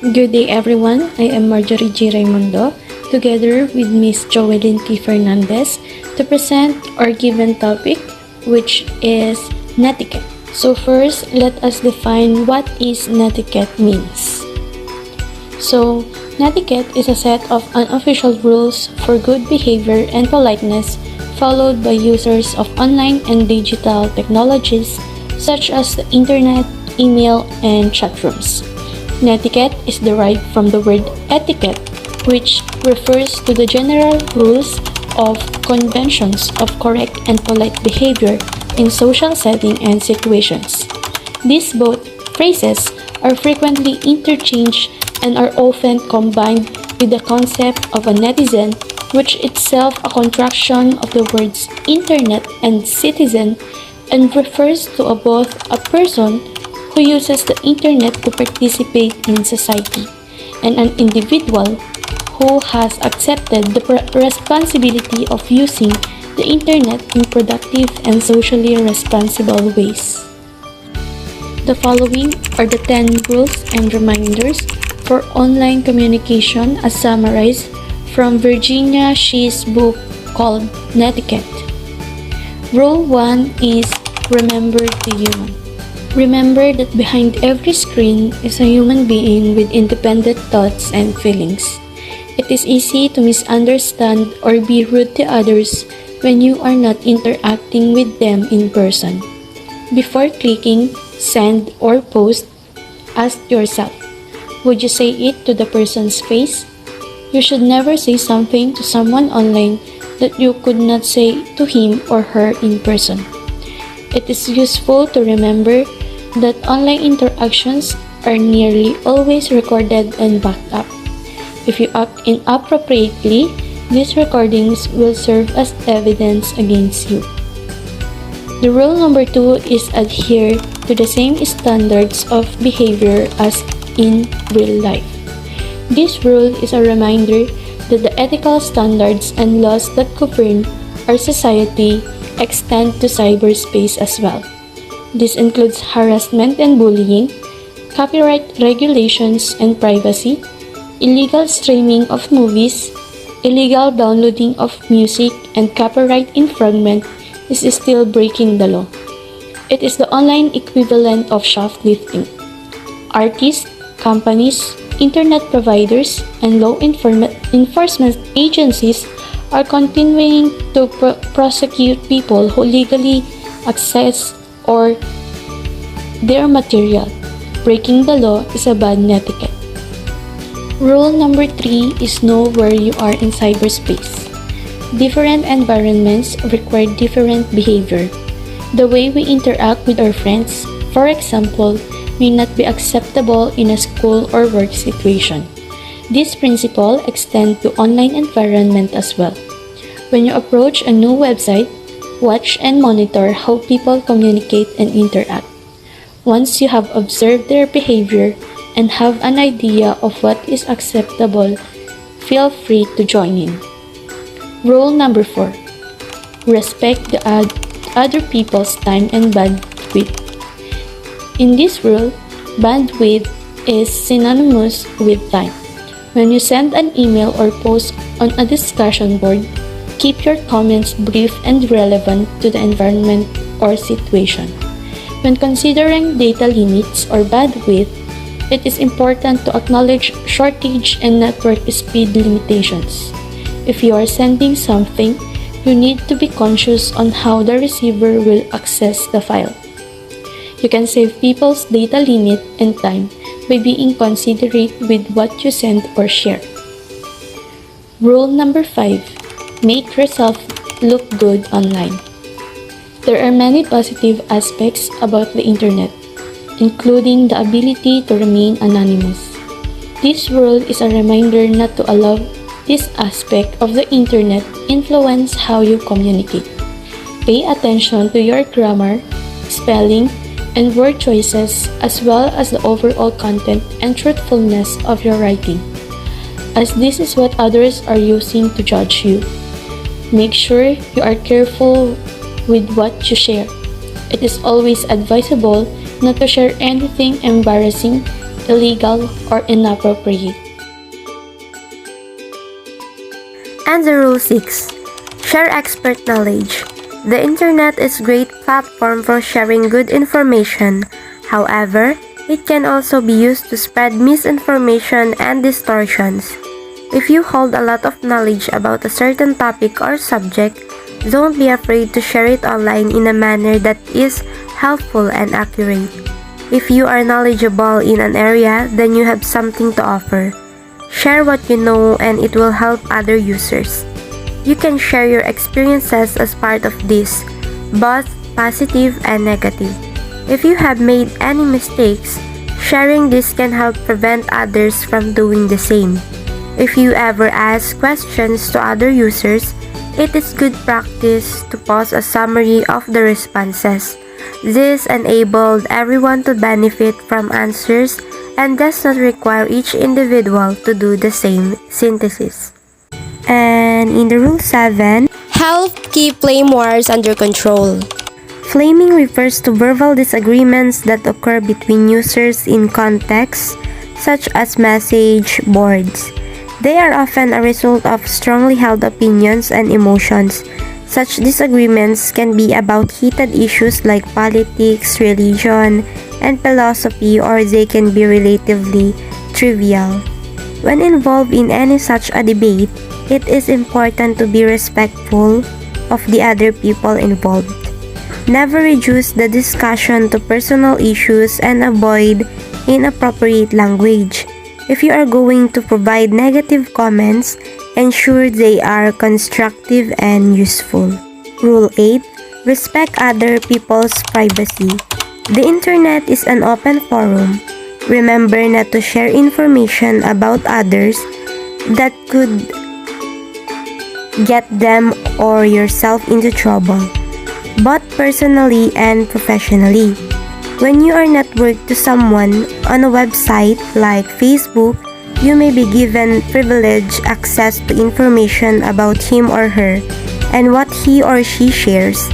Good day everyone, I am Marjorie G. Raimundo, together with Ms. Joelyn T. Fernandez, to present our given topic, which is Netiquette. So first, let us define what is Netiquette means. So, Netiquette is a set of unofficial rules for good behavior and politeness followed by users of online and digital technologies such as the internet, email, and chat rooms. Netiquette is derived from the word etiquette, which refers to the general rules of conventions of correct and polite behavior in social setting and situations. These both phrases are frequently interchanged and are often combined with the concept of a netizen, which itself a contraction of the words internet and citizen and refers to both a person who uses the internet to participate in society, and an individual who has accepted the responsibility of using the internet in productive and socially responsible ways. The following are the 10 rules and reminders for online communication as summarized from Virginia Shee's book called Netiquette. Rule 1 is remember the human. Remember that behind every screen is a human being with independent thoughts and feelings. It is easy to misunderstand or be rude to others when you are not interacting with them in person. Before clicking send or post, ask yourself, would you say it to the person's face? You should never say something to someone online that you could not say to him or her in person. It is useful to remember that online interactions are nearly always recorded and backed up. If you act inappropriately, these recordings will serve as evidence against you. The rule number 2 is adhere to the same standards of behavior as in real life. This rule is a reminder that the ethical standards and laws that govern our society extend to cyberspace as well. This includes harassment and bullying, copyright regulations and privacy, illegal streaming of movies, illegal downloading of music, and copyright infringement is still breaking the law. It is the online equivalent of shoplifting. Artists, companies, internet providers, and law enforcement agencies are continuing to prosecute people who legally access or their material. Breaking the law is a bad netiquette. Rule number 3 is know where you are in cyberspace. Different environments require different behavior. The way we interact with our friends, for example, may not be acceptable in a school or work situation. This principle extends to online environment as well. When you approach a new website, watch and monitor how people communicate and interact. Once you have observed their behavior and have an idea of what is acceptable, feel free to join in. Rule number 4. Respect the other people's time and bandwidth. In this rule, bandwidth is synonymous with time. When you send an email or post on a discussion board, keep your comments brief and relevant to the environment or situation. When considering data limits or bandwidth, it is important to acknowledge shortage and network speed limitations. If you are sending something, you need to be conscious on how the receiver will access the file. You can save people's data limit and time by being considerate with what you send or share. Rule number 5. Make yourself look good online. There are many positive aspects about the internet, including the ability to remain anonymous. This rule is a reminder not to allow this aspect of the internet influence how you communicate. Pay attention to your grammar, spelling, and word choices as well as the overall content and truthfulness of your writing, as this is what others are using to judge you. Make sure you are careful with what you share. It is always advisable not to share anything embarrassing, illegal, or inappropriate. And the rule 6. Share expert knowledge. The internet is a great platform for sharing good information. However, it can also be used to spread misinformation and distortions. If you hold a lot of knowledge about a certain topic or subject, don't be afraid to share it online in a manner that is helpful and accurate. If you are knowledgeable in an area, then you have something to offer. Share what you know and it will help other users. You can share your experiences as part of this, both positive and negative. If you have made any mistakes, sharing this can help prevent others from doing the same. If you ever ask questions to other users, it is good practice to post a summary of the responses. This enabled everyone to benefit from answers and does not require each individual to do the same synthesis. And in the rule 7, Help keep flame wars under control. flaming refers to verbal disagreements that occur between users in contexts such as message boards. They are often a result of strongly held opinions and emotions. Such disagreements can be about heated issues like politics, religion, and philosophy, or they can be relatively trivial. When involved in any such a debate, it is important to be respectful of the other people involved. Never reduce the discussion to personal issues and avoid inappropriate language. If you are going to provide negative comments, ensure they are constructive and useful. Rule 8. Respect other people's privacy. The internet is an open forum. Remember not to share information about others that could get them or yourself into trouble, both personally and professionally. When you are networked to someone on a website like Facebook, you may be given privileged access to information about him or her and what he or she shares.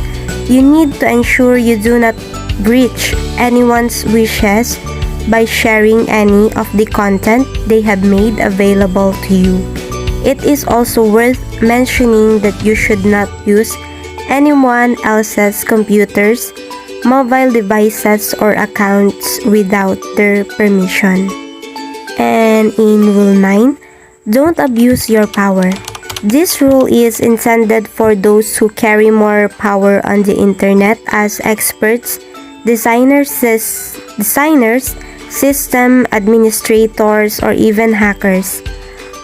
You need to ensure you do not breach anyone's wishes by sharing any of the content they have made available to you. It is also worth mentioning that you should not use anyone else's computers, mobile devices, or accounts without their permission. And in Rule 9, don't abuse your power. This rule is intended for those who carry more power on the internet as experts, designers, system administrators, or even hackers.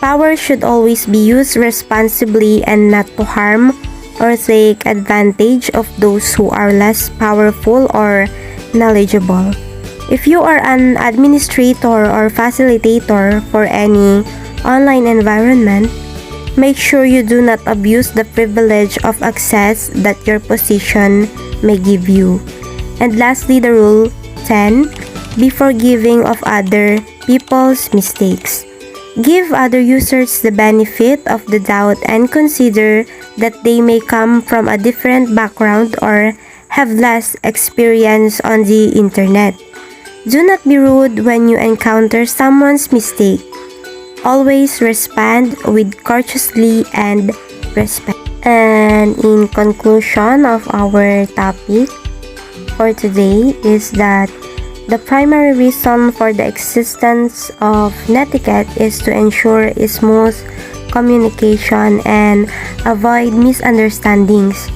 Power should always be used responsibly and not to harm or take advantage of those who are less powerful or knowledgeable. If you are an administrator or facilitator for any online environment, make sure you do not abuse the privilege of access that your position may give you. And lastly, the rule 10, be forgiving of other people's mistakes. Give other users the benefit of the doubt and consider that they may come from a different background or have less experience on the internet. Do not be rude when you encounter someone's mistake. Always respond with courteously and respect. And in conclusion of our topic for today is that the primary reason for the existence of Netiquette is to ensure smooth communication and avoid misunderstandings.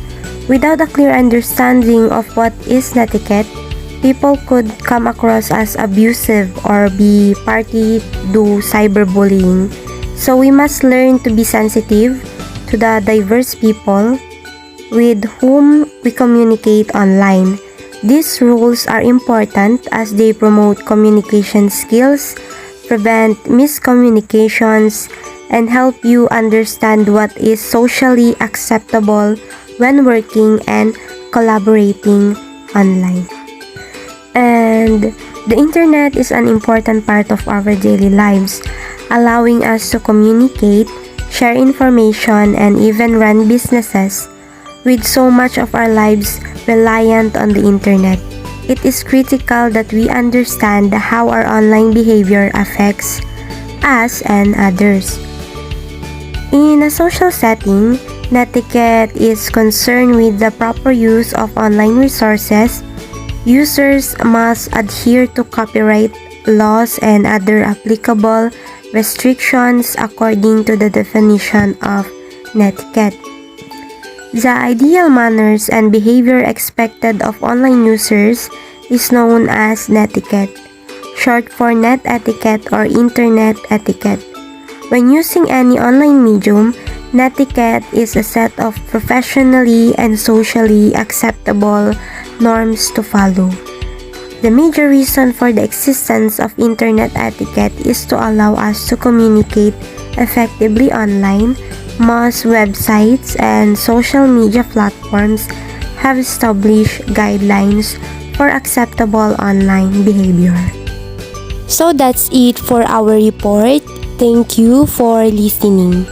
Without a clear understanding of what is Netiquette, people could come across as abusive or be party to cyberbullying. So we must learn to be sensitive to the diverse people with whom we communicate online. These rules are important as they promote communication skills, prevent miscommunications, and help you understand what is socially acceptable when working and collaborating online. And the internet is an important part of our daily lives, allowing us to communicate, share information, and even run businesses. With so much of our lives reliant on the internet, it is critical that we understand how our online behavior affects us and others. In a social setting, Netiquette is concerned with the proper use of online resources. Users must adhere to copyright laws and other applicable restrictions according to the definition of Netiquette. The ideal manners and behavior expected of online users is known as Netiquette, short for net etiquette or internet etiquette. When using any online medium, Netiquette is a set of professionally and socially acceptable norms to follow. The major reason for the existence of internet etiquette is to allow us to communicate effectively online. Most websites and social media platforms have established guidelines for acceptable online behavior. So that's it for our report. Thank you for listening.